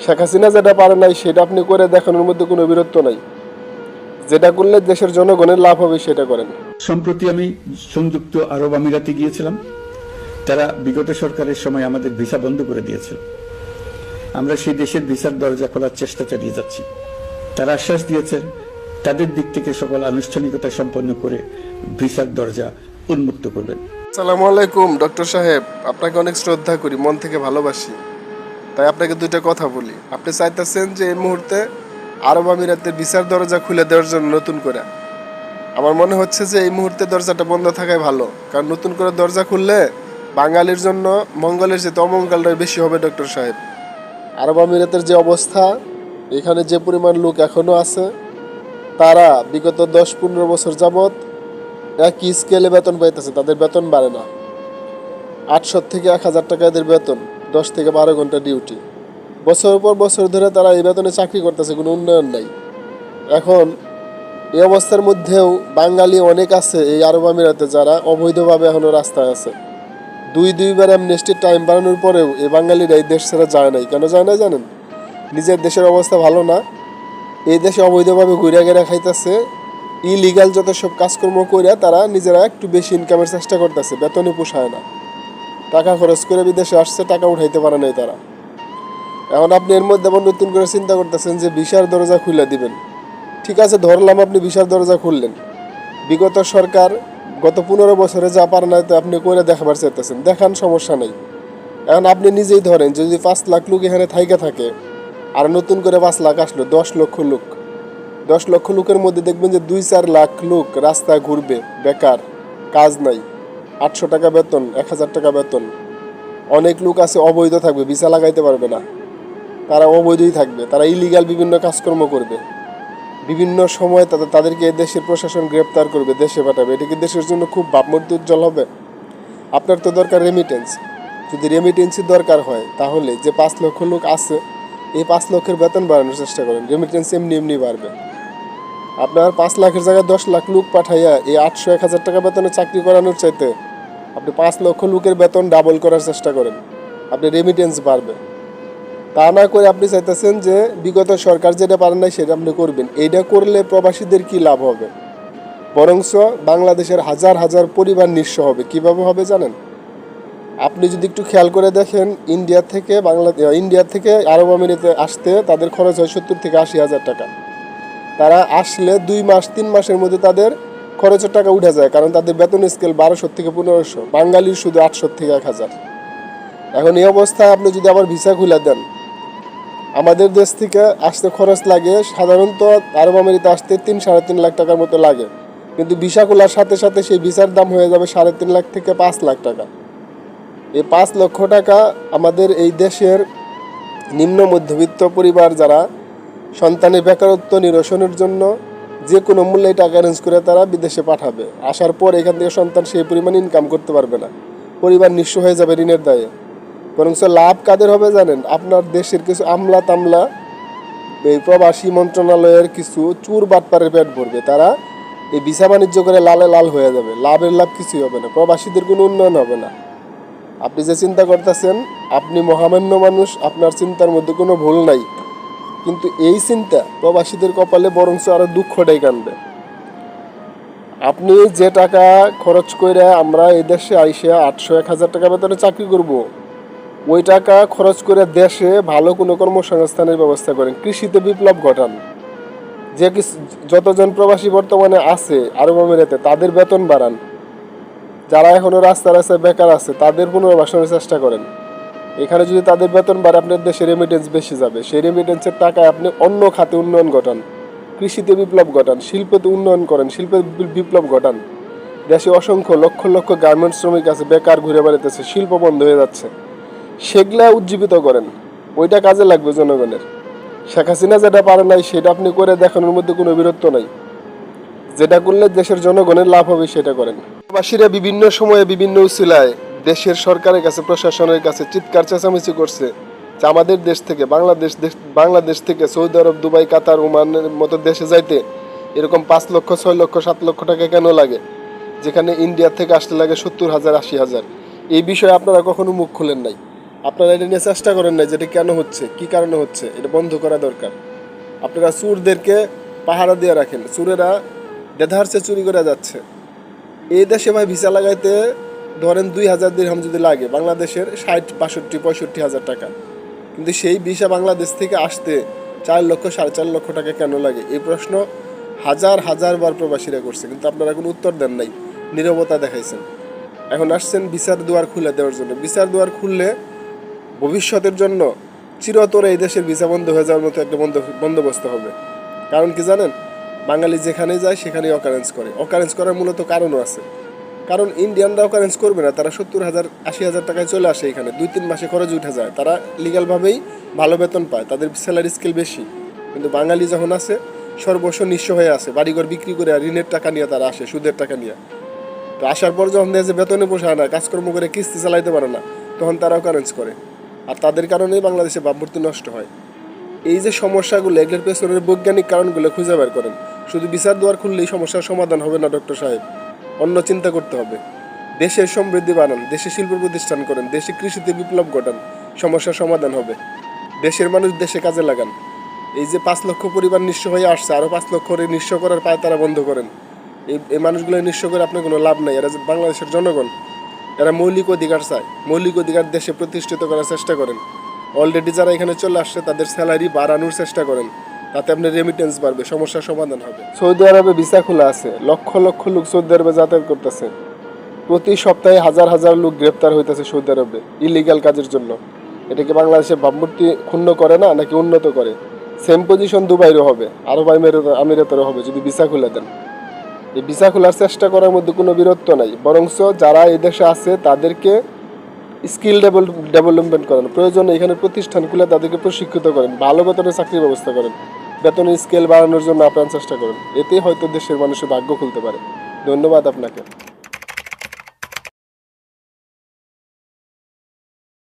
শেখ হাসিনা যেটা পারে নাই সেটা আপনি করে দেখানোর মধ্যে কোনো বীরত্ব নাই। যেটা করলে দেশের জনগণের লাভ হবে সেটা করেন। সম্প্রতি আমি সংযুক্ত আরব আমিরাতে গিয়েছিলাম। তারা বিগত সরকারের সময় আমাদের ভিসা বন্ধ করে দিয়েছিল। আমরা সেই দেশের ভিসার দরজা খোলার চেষ্টা চালিয়ে যাচ্ছি। তারা আশ্বাস দিয়েছেন তাদের দিক থেকে সকল আনুষ্ঠানিকতা সম্পন্ন করে ভিসার দরজা উন্মুক্ত করবেন। আসসালামু আলাইকুম ডক্টর সাহেব, আপনাকে অনেক শ্রদ্ধা করি, মন থেকে ভালোবাসি। তাই আপনাকে দুইটা কথা বলি। আপনি চাইতেছেন যে এই মুহূর্তে আরব আমিরাতের ভিসার দরজা খুলে দেওয়ার জন্য নতুন করে। আমার মনে হচ্ছে যে এই মুহূর্তে দরজাটা বন্ধ থাকাই ভালো, কারণ নতুন করে দরজা খুললে বাঙালির জন্য মঙ্গলের চেয়ে অমঙ্গলটাই বেশি হবে। ডক্টর সাহেব, আরব আমিরাতের যে অবস্থা, এখানে যে পরিমাণ লোক এখনও আছে, তারা বিগত 10-15 বছর যাবৎ একই স্কেলে বেতন পাইতেছে, তাদের বেতন বাড়ে না। 800 থেকে 1000 টাকা এদের বেতন, 10 থেকে 12 ঘন্টা ডিউটি। বছরের পর বছর ধরে তারা এই বেতনে চাকরি করতেছে, কোনো উন্নয়ন নাই। এখন এই অবস্থার মধ্যেও বাঙালি অনেক আছে এই আরব আমিরাতে যারা অবৈধভাবে এখনও রাস্তায় আছে। দুইবার অ্যামনেস্টির টাইম বাড়ানোর পরেও এই বাঙালিরা এই দেশ ছেড়ে যায় নাই। কেন যায় না জানেন? নিজের দেশের অবস্থা ভালো না, এই দেশে অবৈধভাবে ঘুরে ঘেরা খাইতেছে, ইলিগাল যত সব কাজকর্ম করিয়া তারা নিজেরা একটু বেশি ইনকামের চেষ্টা করতেছে, বেতনে পোষায় না। টাকা খরচ করে বিদেশে আসছে, টাকা উঠাইতে পারে নাই তারা। এখন আপনি এর মধ্যে আবার নতুন করে চিন্তা করতেছেন যে ভিসার দরজা খুলে দিবেন। ঠিক আছে, ধরলাম আপনি ভিসার দরজা খুললেন। বিগত সরকার গত 15 বছরে যা পারে না, তো আপনি করে দেখাবার চাইতেছেন, দেখান, সমস্যা নেই। এখন আপনি নিজেই ধরেন যদি 5 লাখ লোক এখানে থাইকা থাকে, আর নতুন করে 5 লাখ আসলো, 10 লক্ষ লোক। 10 লক্ষ লোকের মধ্যে দেখবেন যে 2-4 লাখ লোক রাস্তায় ঘুরবে, বেকার, কাজ নাই, 800 টাকা বেতন, 1000 টাকা বেতন। অনেক লোক আছে অবৈধ থাকবে, ভিসা লাগাইতে পারবে না, তারা অবৈধই থাকবে, তারা ইলিগাল বিভিন্ন কাজকর্ম করবে। বিভিন্ন সময় তাদেরকে দেশের প্রশাসন গ্রেপ্তার করবে, দেশে পাঠাবে। এটা কি দেশের জন্য খুব ভাবমূর্তি উজ্জ্বল হবে? আপনার তো দরকার রেমিটেন্স। যদি রেমিটেন্সই দরকার হয়, তাহলে যে 5 লক্ষ লোক আছে, এই 5 লক্ষের বেতন বাড়ানোর চেষ্টা করেন, রেমিটেন্স এমনি বাড়বে। আপনার 5 লাখের জায়গায় 10 লাখ লোক পাঠাইয়া এই 800-1000 টাকা বেতনে চাকরি করানোর চাইতে আপনি 5 লক্ষ লোকের বেতন ডাবল করার চেষ্টা করেন, আপনি রেমিটেন্স বাড়বে। তা না করে আপনি চাইতেছেন যে বিগত সরকার যেটা পারেন নাই সেটা আপনি করবেন। এইটা করলে প্রবাসীদের কি লাভ হবে? বরঞ্চ বাংলাদেশের হাজার হাজার পরিবার নিঃস্ব হবে। কিভাবে হবে জানেন? আপনি যদি একটু খেয়াল করে দেখেন, ইন্ডিয়া থেকে আরব আমিরাতে আসতে তাদের খরচ হয় 70 থেকে 80 হাজার টাকা। তারা আসলে 2-3 মাসের মধ্যে তাদের খরচের টাকা উঠে যায়, কারণ তাদের বেতন স্কেল 1200 থেকে 1500, বাঙালির শুধু 800 থেকে 1000। এখন এই অবস্থায় আপনি যদি আবার ভিসা খুলে দেন, আমাদের দেশ থেকে আসতে খরচ লাগে সাধারণত আরব আমিরাতে আসতে 3-3.5 লাখ টাকার মতো লাগে, কিন্তু ভিসা খোলার সাথে সাথে সেই ভিসার দাম হয়ে যাবে 3.5 লাখ থেকে 5 লাখ টাকা। এই 5 লক্ষ টাকা আমাদের এই দেশের নিম্ন মধ্যবিত্ত পরিবার যারা সন্তানের বেকারত্ব নিরসনের জন্য যে কোনো মূল্যে টাকা অ্যারেঞ্জ করে তারা বিদেশে পাঠাবে। আসার পর এখান থেকে সন্তান সেই পরিমাণ ইনকাম করতে পারবে না, পরিবার নিঃস্ব হয়ে যাবে ঋণের দায়ে। বরঞ্চ লাভ কাদের হবে জানেন? আপনার দেশের কিছু আমলা তামলা, এই প্রবাসী মন্ত্রণালয়ের কিছু চুর বাটপারের পেট ভরবে, তারা এই ভিসা বাণিজ্য করে লালে লাল হয়ে যাবে। লাভের লাভ কিছুই হবে না, প্রবাসীদের কোনো উন্নয়ন হবে না। আপনি যে চিন্তা করতেছেন, আপনি মহামান্য মানুষ, আপনার চিন্তার মধ্যে কোনো ভুল নাই, কিন্তু এই চিন্তা প্রবাসীদের কপালে বরঞ্চ আরো দুঃখটাই কানবে। আপনি যে টাকা খরচ করে আমরা এই দেশে আইসে 800-1000 টাকা বেতনে চাকরি করব, ওই টাকা খরচ করে দেশে ভালো কোনো কর্মসংস্থানের ব্যবস্থা করেন, কৃষিতে বিপ্লব ঘটান। যতজন প্রবাসী বর্তমানে আছে আরব আমিরাতে, তাদের বেতন বাড়ান। যারা এখনো রাস্তায় বেকার আছে, তাদের পুনর্বাসনের চেষ্টা করেন। এখানে যদি তাদের বেতন বাড়ে, আপনার দেশে রেমিটেন্স বেশি যাবে। সেই রেমিটেন্সের টাকায় আপনি অন্য খাতে উন্নয়ন ঘটান, কৃষিতে বিপ্লব ঘটান, শিল্পতে উন্নয়ন করেন, শিল্পে বিপ্লব ঘটান। দেশে অসংখ্য লক্ষ লক্ষ গার্মেন্টস শ্রমিক আছে, বেকার ঘুরে বেড়াতেছে, শিল্প বন্ধ হয়ে যাচ্ছে, সেগুলা উজ্জীবিত করেন। ওইটা কাজে লাগবে জনগণের। শেখ হাসিনা যেটা পারে নাই সেটা আপনি করে দেখানোর মধ্যে কোনো বীরত্ব নাই। যেটা করলে দেশের জনগণের লাভ হবে সেটা করেন। প্রবাসীরা বিভিন্ন সময়ে বিভিন্ন উছিলায় দেশের সরকারের কাছে, প্রশাসনের কাছে চিৎকার চেঁচামেচি করছে যে আমাদের দেশ থেকে, বাংলাদেশ থেকে সৌদি আরব, দুবাই, কাতার, ওমানের মতো দেশে যাইতে এরকম 5 লক্ষ, 6 লক্ষ, 7 লক্ষ টাকা কেন লাগে, যেখানে ইন্ডিয়া থেকে আসতে লাগে 70,000, 80,000। এই বিষয়ে আপনারা কখনো মুখ খুলেন নাই। আপনারা এটা নিয়ে চেষ্টা করেন না যেটা কেন হচ্ছে, কি কারণে হচ্ছে, এটা বন্ধ করা দরকার। আপনারা চোরদেরকে পাহারা দিয়ে রাখেন, চোরেরা দেধারসে চুরি করে যাচ্ছে। এই দেশে ভাই ভিসা লাগাইতে ধরেন 2,000 দিরহাম যদি লাগে, বাংলাদেশের 60, 62, 65 হাজার টাকা। কিন্তু সেই ভিসা বাংলাদেশ থেকে আসতে 4 লক্ষ 4.5 লক্ষ টাকা কেন লাগে? এই প্রশ্ন হাজার হাজার বার প্রবাসীরা করছে, কিন্তু আপনারা কোনো উত্তর দেন নাই, নীরবতা দেখাইছেন। এখন আসছেন বিচার দুয়ার খুলে দেওয়ার জন্য। বিচার দুয়ার খুললে ভবিষ্যতের জন্য চিরতরে এই দেশের ভিসা বন্ধ হয়ে যাওয়ার মতো একটা বন্দোবস্ত হবে। কারণ কি জানেন, বাঙালি যেখানে যায় সেখানেই অকারেন্স করে। অকারেন্স করার মূলত কারণও আছে। কারণ ইন্ডিয়ানরা অকারেন্স করবে না, তারা 70,000 80,000 টাকায় চলে আসে এখানে, 2-3 মাসে খরচ উঠে যায়, তারা লিগ্যালভাবেই ভালো বেতন পায়, তাদের স্যালারি স্কেল বেশি। কিন্তু বাঙালি যখন আসে সর্বস্ব নিঃস্ব হয়ে আসে, বাড়িঘর বিক্রি করে আর ঋণের টাকা নিয়ে তারা আসে, সুদের টাকা নিয়ে। তো আসার পর যখন দেখে যে বেতনে পোষায় না, কাজকর্ম করে কিস্তি চালাইতে পারে না, তখন তারা অকারেন্স করে। আর তাদের কারণেই বাংলাদেশে ভাবমূর্তি নষ্ট হয়। এই যে সমস্যাগুলো, এগুলোর পেছনের বৈজ্ঞানিক কারণগুলো খুঁজে বের করেন। শুধু বিচার দুয়ার খুললেই সমস্যার সমাধান হবে না ডক্টর সাহেব, অন্য চিন্তা করতে হবে। দেশের সমৃদ্ধি বাড়ান, দেশে শিল্প প্রতিষ্ঠান করেন, দেশে কৃষিতে বিপ্লব ঘটান, সমস্যার সমাধান হবে। দেশের মানুষ দেশে কাজে লাগান। এই যে 5 লক্ষ পরিবার নিঃস্ব হয়ে আসছে, আরও 5 লক্ষ নিঃস্ব করার পায় তারা বন্ধ করেন। এই মানুষগুলো নিঃস্ব করে আপনার কোনো লাভ নাই। এরা যে বাংলাদেশের জনগণ, এরা মৌলিক অধিকার চায়, মৌলিক অধিকার দেশে প্রতিষ্ঠিত করার চেষ্টা করেন। অলরেডি যারা এখানে চলে আসছে তাদের স্যালারি বাড়ানোর চেষ্টা করেন, তাতে আপনার রেমিটেন্স বাড়বে, সমস্যার সমাধান হবে। সৌদি আরবে ভিসা খোলা আছে, লক্ষ লক্ষ লোক সৌদি আরবে যাতায়াত করতেছে। প্রতি সপ্তাহে হাজার হাজার লোক গ্রেপ্তার হইতেছে সৌদি আরবে ইলিগাল কাজের জন্য। এটাকে বাংলাদেশের ভাবমূর্তি ক্ষুণ্ণ করে না, নাকি উন্নত করে? সেম পজিশন দুবাইরও হবে, আরব আমিরাতেরও হবে যদি ভিসা খুলে দেন। এই ভিসা খোলার চেষ্টা করার মধ্যে কোনো বীরত্ব নাই, বরঞ্চ যারা এই দেশে আছে তাদেরকে স্কিল ডেভেলপমেন্ট করেন, প্রয়োজনে এখানে প্রতিষ্ঠান খুলে তাদেরকে প্রশিক্ষিত করেন, ভালো বেতনের চাকরির ব্যবস্থা করেন, বেতনের স্কেল বাড়ানোর জন্য আপ্রাণ চেষ্টা করেন। এতেই হয়তো দেশের মানুষের ভাগ্য খুলতে পারে। ধন্যবাদ আপনাকে।